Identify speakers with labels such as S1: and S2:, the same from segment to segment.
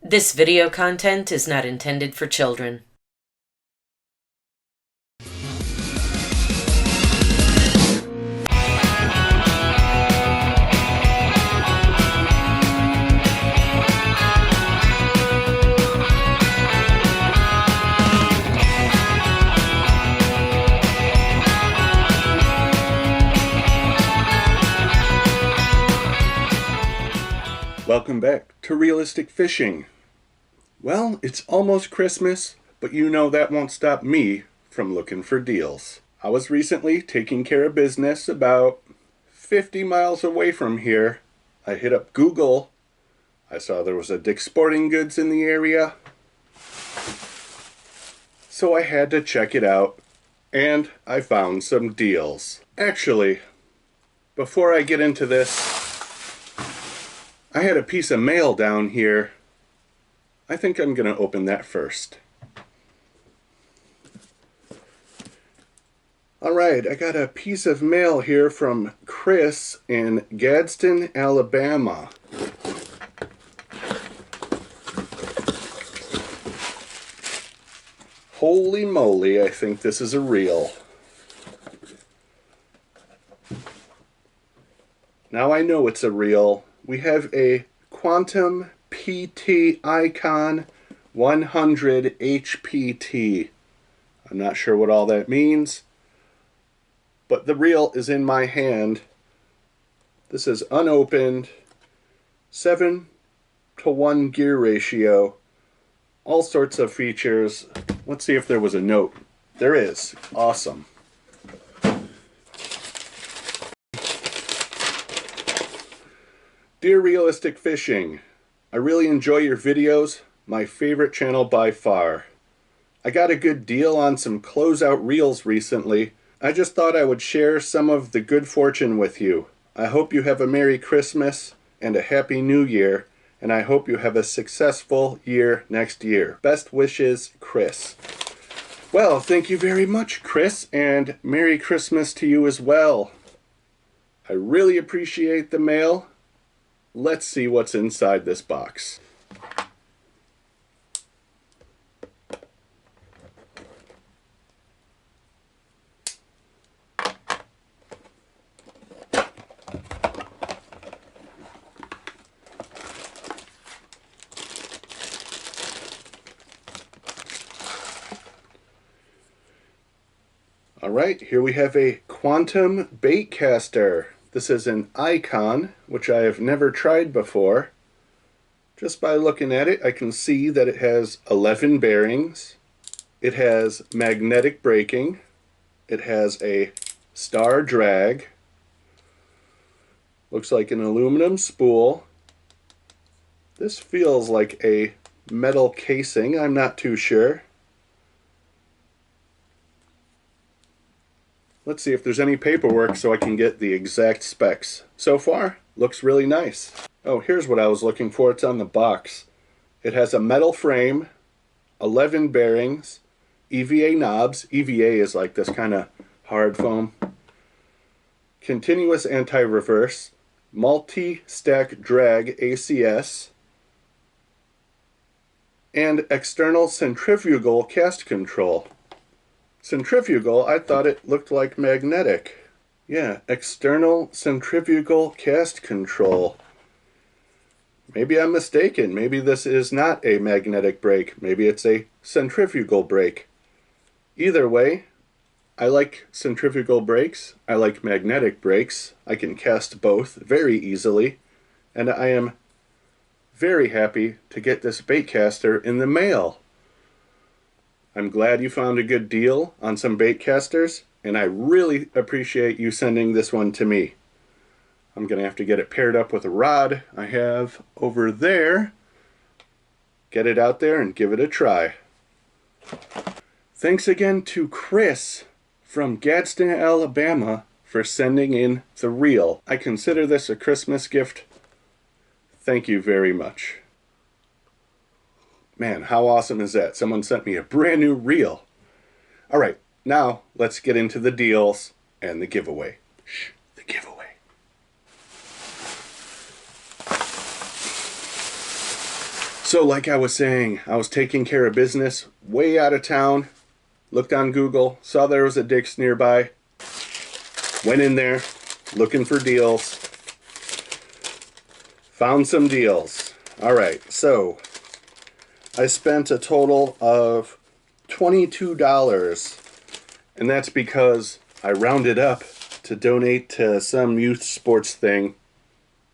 S1: This video content is not intended for children.
S2: Welcome back to Realistic Fishing. Well, it's almost Christmas, but you know that won't stop me from looking for deals. I was recently taking care of business about 50 miles away from here. I hit up Google. I saw there was a Dick's Sporting Goods in the area. So I had to check it out, and I found some deals. Actually, before I get into this, I had a piece of mail down here. I think I'm going to open that first. Alright, I got a piece of mail here from Chris in Gadsden, Alabama. Holy moly, I think this is a reel. Now I know it's a reel. We have a Quantum PT Icon 100 HPT. I'm not sure what all that means, but the reel is in my hand. This is unopened, 7:1 gear ratio, all sorts of features. Let's see if there was a note. There is. Awesome. Dear Realistic Fishing, I really enjoy your videos, my favorite channel by far. I got a good deal on some closeout reels recently. I just thought I would share some of the good fortune with you. I hope you have a Merry Christmas and a Happy New Year, and I hope you have a successful year next year. Best wishes, Chris. Well, thank you very much, Chris, and Merry Christmas to you as well. I really appreciate the mail. Let's see what's inside this box. All right, here we have a Quantum bait caster. This is an Icon, which I have never tried before. Just by looking at it, I can see that it has 11 bearings. It has magnetic braking. It has a star drag. Looks like an aluminum spool. This feels like a metal casing. I'm not too sure. Let's see if there's any paperwork so I can get the exact specs. So far, looks really nice. Oh, here's what I was looking for. It's on the box. It has a metal frame, 11 bearings, EVA knobs. EVA is like this kind of hard foam. Continuous anti-reverse, multi-stack drag ACS, and external centrifugal cast control. Centrifugal, I thought it looked like magnetic. Yeah, external centrifugal cast control. Maybe I'm mistaken. Maybe this is not a magnetic brake. Maybe it's a centrifugal brake. Either way, I like centrifugal brakes. I like magnetic brakes. I can cast both very easily. And I am very happy to get this bait caster in the mail. I'm glad you found a good deal on some bait casters, and I really appreciate you sending this one to me. I'm going to have to get it paired up with a rod I have over there. Get it out there and give it a try. Thanks again to Chris from Gadsden, Alabama for sending in the reel. I consider this a Christmas gift. Thank you very much. Man, how awesome is that? Someone sent me a brand new reel. All right, now let's get into the deals and the giveaway. Shh, the giveaway. So like I was saying, I was taking care of business way out of town, looked on Google, saw there was a Dick's nearby, went in there looking for deals, found some deals. All right, so I spent a total of $22, and that's because I rounded up to donate to some youth sports thing,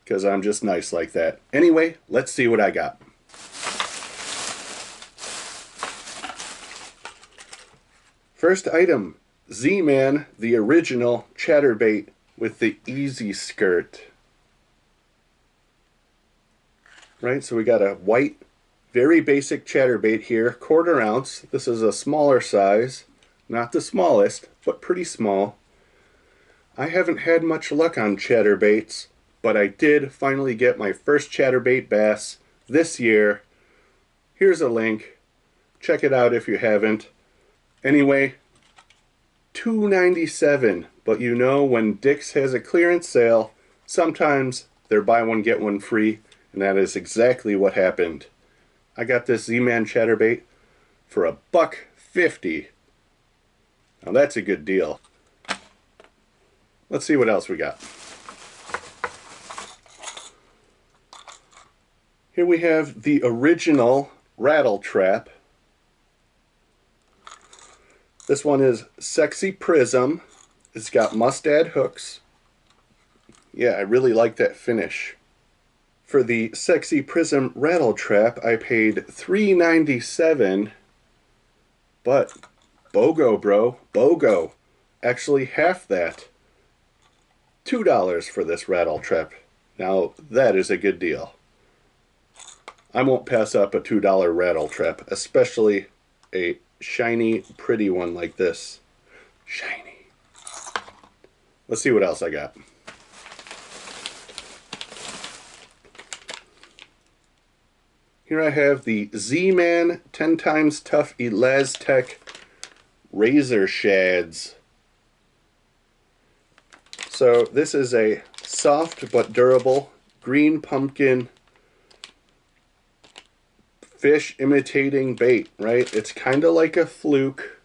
S2: because I'm just nice like that. Anyway, let's see what I got. First item, Z-Man, the original chatterbait with the easy skirt. Right, so we got a white, very basic chatterbait here, 1/4 ounce. This is a smaller size, not the smallest, but pretty small. I haven't had much luck on chatterbaits, but I did finally get my first chatterbait bass this year. Here's a link. Check it out if you haven't. Anyway, $2.97, but you know when Dick's has a clearance sale, sometimes they're buy one get one free, and that is exactly what happened. I got this Z-Man chatterbait for $1.50. Now that's a good deal. Let's see what else we got. Here we have the original rattle trap. This one is Sexy Prism. It's got mustad hooks. Yeah, I really like that finish. For the Sexy Prism rattle trap, I paid $3.97. But BOGO, bro, BOGO. Actually half that. $2 for this rattle trap. Now that is a good deal. I won't pass up a $2 rattle trap, especially a shiny, pretty one like this. Shiny. Let's see what else I got. Here I have the Z-Man 10 times Tough Elastec Razor Shads. So this is a soft but durable green pumpkin fish imitating bait, right? It's kind of like a fluke.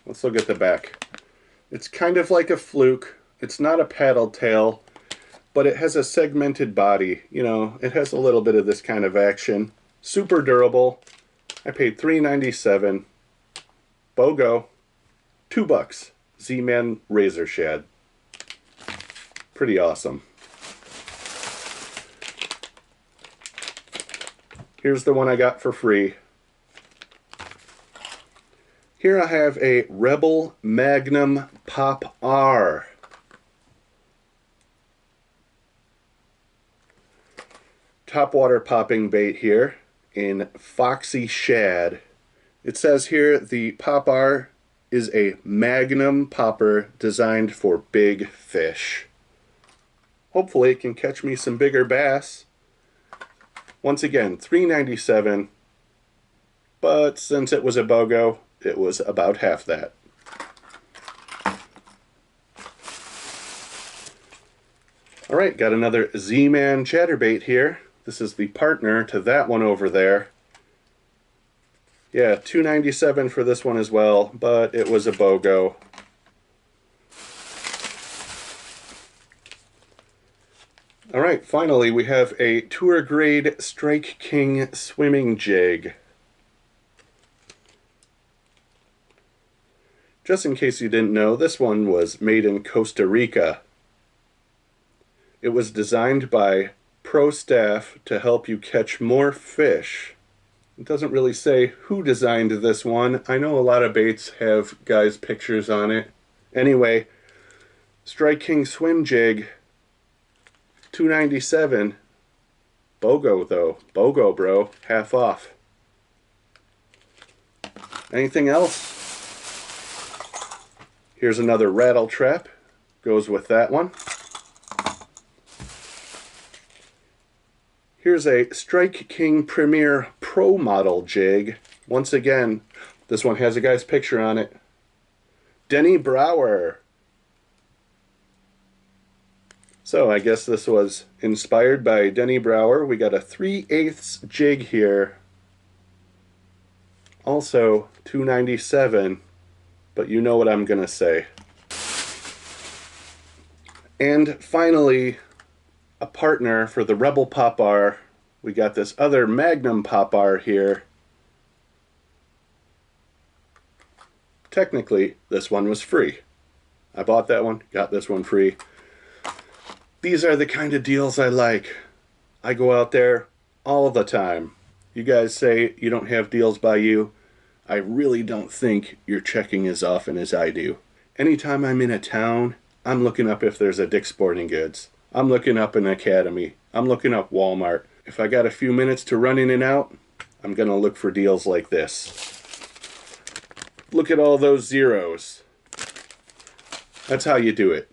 S2: Let's look at the back. It's kind of like a fluke. It's not a paddle tail, but it has a segmented body. You know, it has a little bit of this kind of action. Super durable. I paid $3.97. BOGO. $2. Z-Man Razor Shad. Pretty awesome. Here's the one I got for free. Here I have a Rebel Magnum Pop R. Topwater popping bait here in Foxy Shad. It says here the Pop R is a Magnum popper designed for big fish. Hopefully it can catch me some bigger bass. Once again, $3.97, but since it was a BOGO, it was about half that. Alright, got another Z-Man chatterbait here. This is the partner to that one over there. Yeah, $2.97 for this one as well, but it was a BOGO. Alright, finally we have a Tour Grade Strike King swimming jig. Just in case you didn't know, this one was made in Costa Rica. It was designed by pro staff to help you catch more fish. It doesn't really say who designed this one. I know a lot of baits have guys' pictures on it. Anyway, Strike King swim jig. $2.97. BOGO though. BOGO, bro. Half off. Anything else? Here's another rattle trap. Goes with that one. Here's a Strike King Premier Pro Model jig. Once again, this one has a guy's picture on it. Denny Brower. So I guess this was inspired by Denny Brower. We got a 3/8 jig here. Also $2.97, but you know what I'm gonna say. And finally, a partner for the Rebel Pop R. We got this other Magnum Pop R here. Technically, this one was free. I bought that one, got this one free. These are the kind of deals I like. I go out there all the time. You guys say you don't have deals by you. I really don't think you're checking as often as I do. Anytime I'm in a town, I'm looking up if there's a Dick's Sporting Goods. I'm looking up an Academy. I'm looking up Walmart. If I got a few minutes to run in and out, I'm gonna look for deals like this. Look at all those zeros. That's how you do it.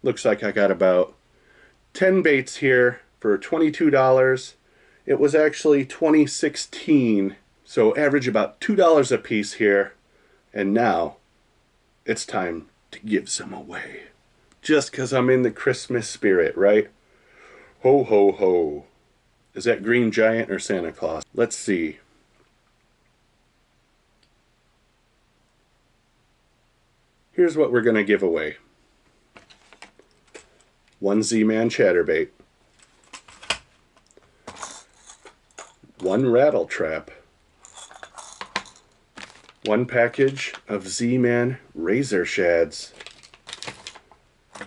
S2: Looks like I got about 10 baits here for $22. It was actually $20.16, so average about $2 a piece here. And now it's time to give some away. Just because I'm in the Christmas spirit, right? Ho, ho, ho. Is that Green Giant or Santa Claus? Let's see. Here's what we're going to give away. One Z-Man chatterbait. One rattle trap. One package of Z-Man razor shads.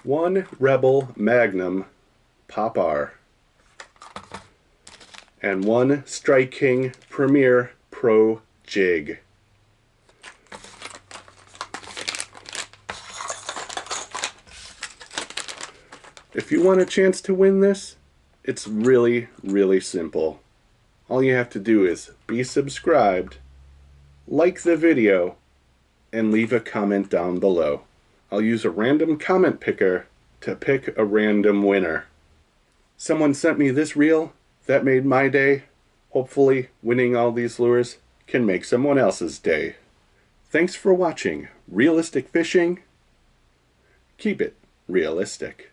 S2: One Rebel Magnum Pop R. And one Strike King Premier Pro Jig. If you want a chance to win this, it's really, really simple. All you have to do is be subscribed, like the video, and leave a comment down below. I'll use a random comment picker to pick a random winner. Someone sent me this reel. That made my day. Hopefully, winning all these lures can make someone else's day. Thanks for watching Realistic Fishing. Keep it realistic.